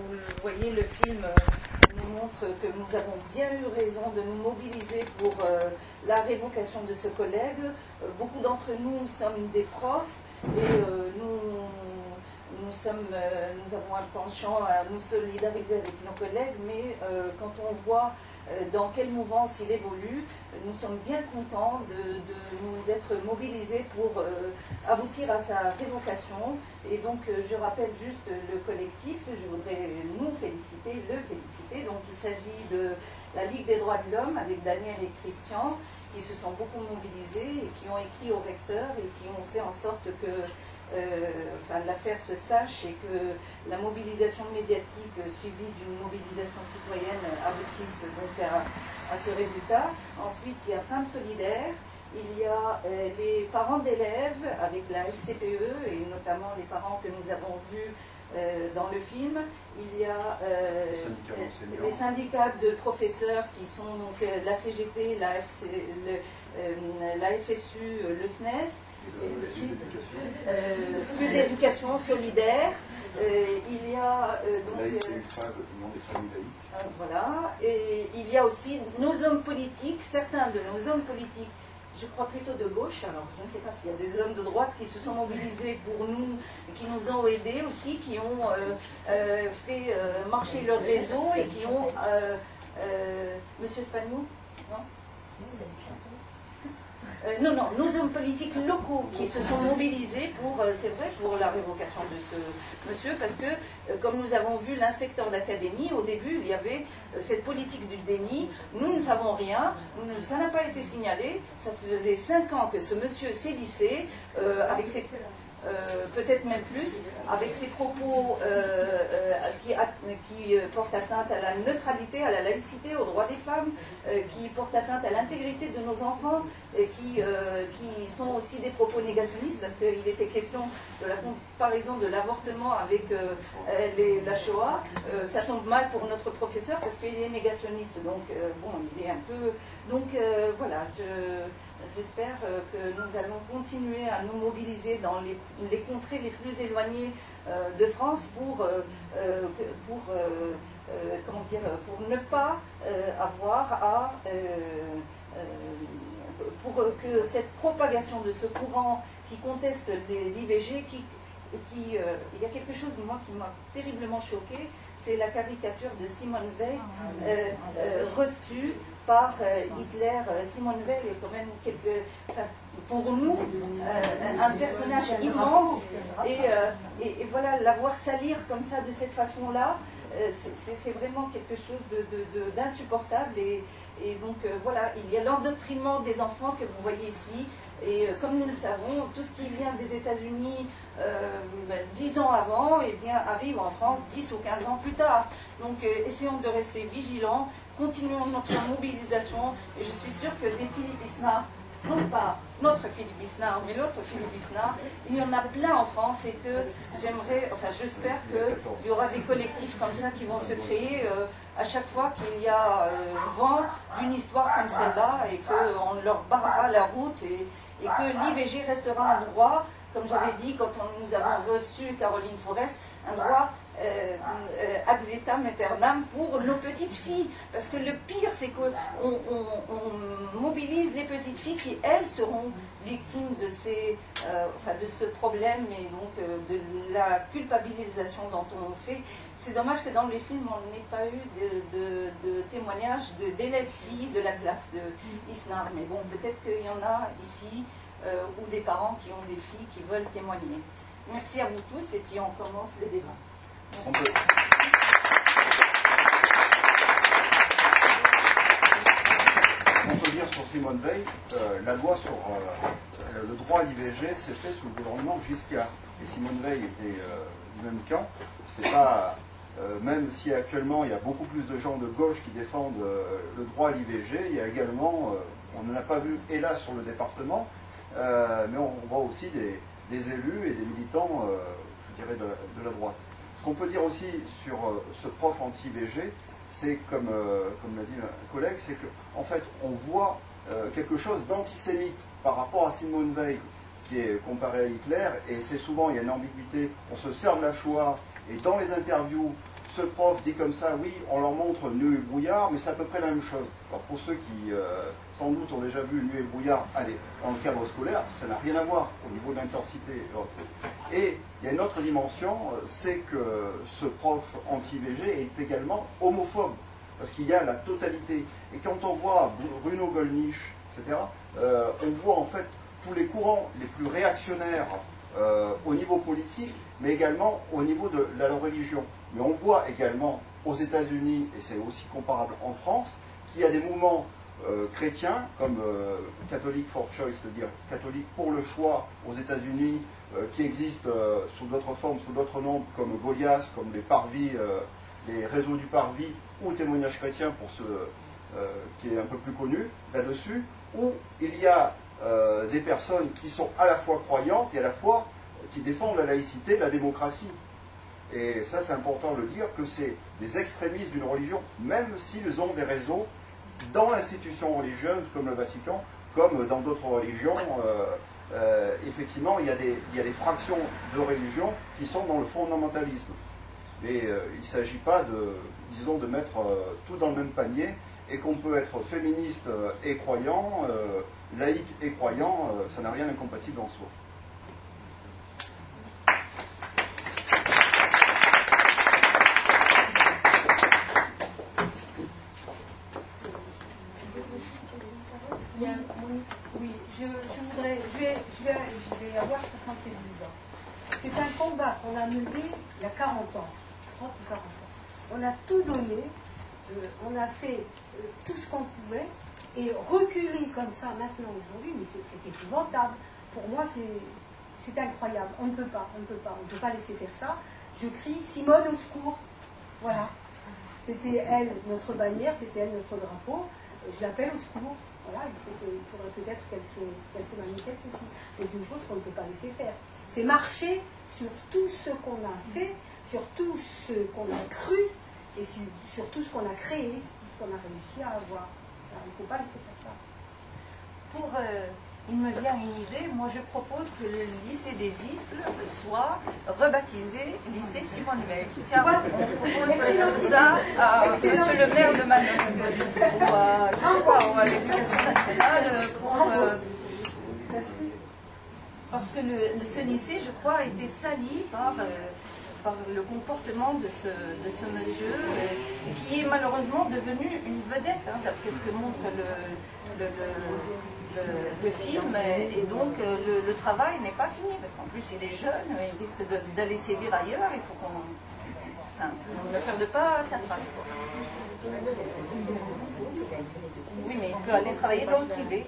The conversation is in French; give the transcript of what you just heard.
vous le voyez, le film nous montre que nous avons bien eu raison de nous mobiliser pour la révocation de ce collègue. Beaucoup d'entre nous sommes des profs et nous avons un penchant à nous solidariser avec nos collègues, mais quand on voit dans quelle mouvance il évolue, nous sommes bien contents de nous être mobilisés pour aboutir à sa révocation. Et donc je rappelle juste le collectif, je voudrais le féliciter. Donc il s'agit de la Ligue des droits de l'homme avec Daniel et Christian, qui se sont beaucoup mobilisés et qui ont écrit au recteur et qui ont fait en sorte que l'affaire se sache et que la mobilisation médiatique suivie d'une mobilisation citoyenne aboutisse donc à ce résultat. Ensuite, il y a Femmes solidaires, il y a les parents d'élèves avec la FCPE et notamment les parents que nous avons vus dans le film. Il y a les syndicats de professeurs qui sont donc la CGT, la FSU, le SNES, Sud d'éducation solidaire. Il y a voilà, et il y a aussi nos hommes politiques, certains de nos hommes politiques, je crois plutôt de gauche, alors je ne sais pas s'il y a des hommes de droite qui se sont mobilisés pour nous, qui nous ont aidés aussi, qui ont fait marcher leur réseau et qui ont... Monsieur Spagnou, non non, nos hommes politiques locaux qui se sont mobilisés pour, c'est vrai, pour la révocation de ce monsieur, parce que, comme nous avons vu l'inspecteur d'académie, au début, il y avait cette politique du déni. Nous ne savons rien, ça n'a pas été signalé. Ça faisait 5 ans que ce monsieur sévissait, avec ses... peut-être même plus, avec ses propos qui portent atteinte à la neutralité, à la laïcité, aux droits des femmes, qui portent atteinte à l'intégrité de nos enfants, et qui sont aussi des propos négationnistes, parce qu'il était question de la comparaison de l'avortement avec la Shoah. Ça tombe mal pour notre professeur, parce qu'il est négationniste, donc bon, il est un peu... Donc voilà, j'espère que nous allons continuer à nous mobiliser dans les contrées les plus éloignées de France pour ne pas avoir à... pour que cette propagation de ce courant qui conteste l'IVG, il y a quelque chose, moi, qui m'a terriblement choquée, c'est la caricature de Simone Veil reçue par Hitler. Simone Veil est quand même pour nous un personnage immense, et voilà, la voir salir comme ça, de cette façon-là, c'est vraiment quelque chose d'insupportable. Et donc voilà, il y a l'endoctrinement des enfants que vous voyez ici, et comme nous le savons, tout ce qui vient des États-Unis 10 ans avant, arrive en France 10 ou 15 ans plus tard. Donc essayons de rester vigilants, continuons notre mobilisation, et je suis sûre que des Philippe Isnard, non pas notre Philippe Isnard, mais l'autre Philippe Isnard, il y en a plein en France, et que j'espère qu'il y aura des collectifs comme ça qui vont se créer à chaque fois qu'il y a vent d'une histoire comme celle-là, et qu'on leur barrera la route, et que l'IVG restera un droit, comme j'avais dit quand nous avons reçu Caroline Forest, un droit ad vitam aeternam pour nos petites filles, parce que le pire, c'est qu'on mobilise les petites filles qui, elles, seront victimes de ce problème, et donc de la culpabilisation dont on fait. C'est dommage que dans les films on n'ait pas eu de témoignages d'élèves filles de la classe de Isnard, mais bon, peut-être qu'il y en a ici ou des parents qui ont des filles qui veulent témoigner. Merci à vous tous, et puis on commence le débat. On peut dire sur Simone Veil, la loi sur le droit à l'IVG s'est faite sous le gouvernement Giscard. Et Simone Veil était du même camp. C'est pas, même si actuellement il y a beaucoup plus de gens de gauche qui défendent le droit à l'IVG, il y a également, on n'en a pas vu hélas sur le département, mais on voit aussi des élus et des militants, je dirais, de la droite. Ce qu'on peut dire aussi sur ce prof anti-IVG, c'est, comme l'a dit un collègue, c'est qu'en fait, on voit quelque chose d'antisémite par rapport à Simone Veil, qui est comparé à Hitler, et c'est souvent, il y a une ambiguïté, on se sert de la Shoah, et dans les interviews, ce prof dit comme ça, oui, on leur montre Nuit et brouillard, mais c'est à peu près la même chose. Alors pour ceux qui, sans doute, ont déjà vu Nuit et brouillard dans le cadre scolaire, ça n'a rien à voir au niveau de l'intensité et autres. Et il y a une autre dimension, c'est que ce prof anti-IVG est également homophobe, parce qu'il y a la totalité. Et quand on voit Bruno Gollnisch, etc., on voit en fait tous les courants les plus réactionnaires au niveau politique, mais également au niveau de la religion. Mais on voit également aux États-Unis, et c'est aussi comparable en France, qu'il y a des mouvements chrétiens, comme Catholic for Choice, c'est-à-dire catholique pour le choix aux États-Unis, qui existent sous d'autres formes, sous d'autres noms, comme Goliath, comme les Parvis, les réseaux du Parvis, ou Témoignages chrétiens, pour ceux qui est un peu plus connu là-dessus, où il y a des personnes qui sont à la fois croyantes et à la fois qui défendent la laïcité, la démocratie. Et ça, c'est important de le dire, que c'est des extrémistes d'une religion, même s'ils ont des réseaux dans l'institution religieuse, comme le Vatican, comme dans d'autres religions. Effectivement, il y a des fractions de religion qui sont dans le fondamentalisme. Mais il ne s'agit pas disons, de mettre tout dans le même panier, et qu'on peut être féministe et croyant, laïque et croyant, ça n'a rien d'incompatible en soi. Oui, je vais avoir 70 ans. C'est un combat qu'on a mené il y a 40 ans, 30 ou 40 ans. On a tout donné, on a fait tout ce qu'on pouvait, et reculer comme ça maintenant aujourd'hui, mais c'est épouvantable. Pour moi, c'est incroyable. On ne peut pas laisser faire ça. Je crie Simone au secours. Voilà. C'était elle notre bannière, c'était elle notre drapeau. Je l'appelle au secours. Voilà, il faudrait peut-être qu'elle se manifeste aussi. C'est une chose qu'on ne peut pas laisser faire. C'est marcher sur tout ce qu'on a fait, sur tout ce qu'on a cru, et sur tout ce qu'on a créé, tout ce qu'on a réussi à avoir. Alors, il ne faut pas laisser faire ça. Il me vient une idée, moi je propose que le lycée des Isles soit rebaptisé lycée Simone Veil. Tiens, on propose ça à monsieur le maire de Manosque, ou à l'éducation nationale, parce que ce lycée, je crois, a été sali par le comportement de ce monsieur, qui est malheureusement devenu une vedette, d'après ce que montre le film, et donc le travail n'est pas fini, parce qu'en plus il est jeune, il risque d'aller sévir ailleurs, il faut qu'on ne perde pas sa trace. Oui, mais il peut aller travailler dans le privé.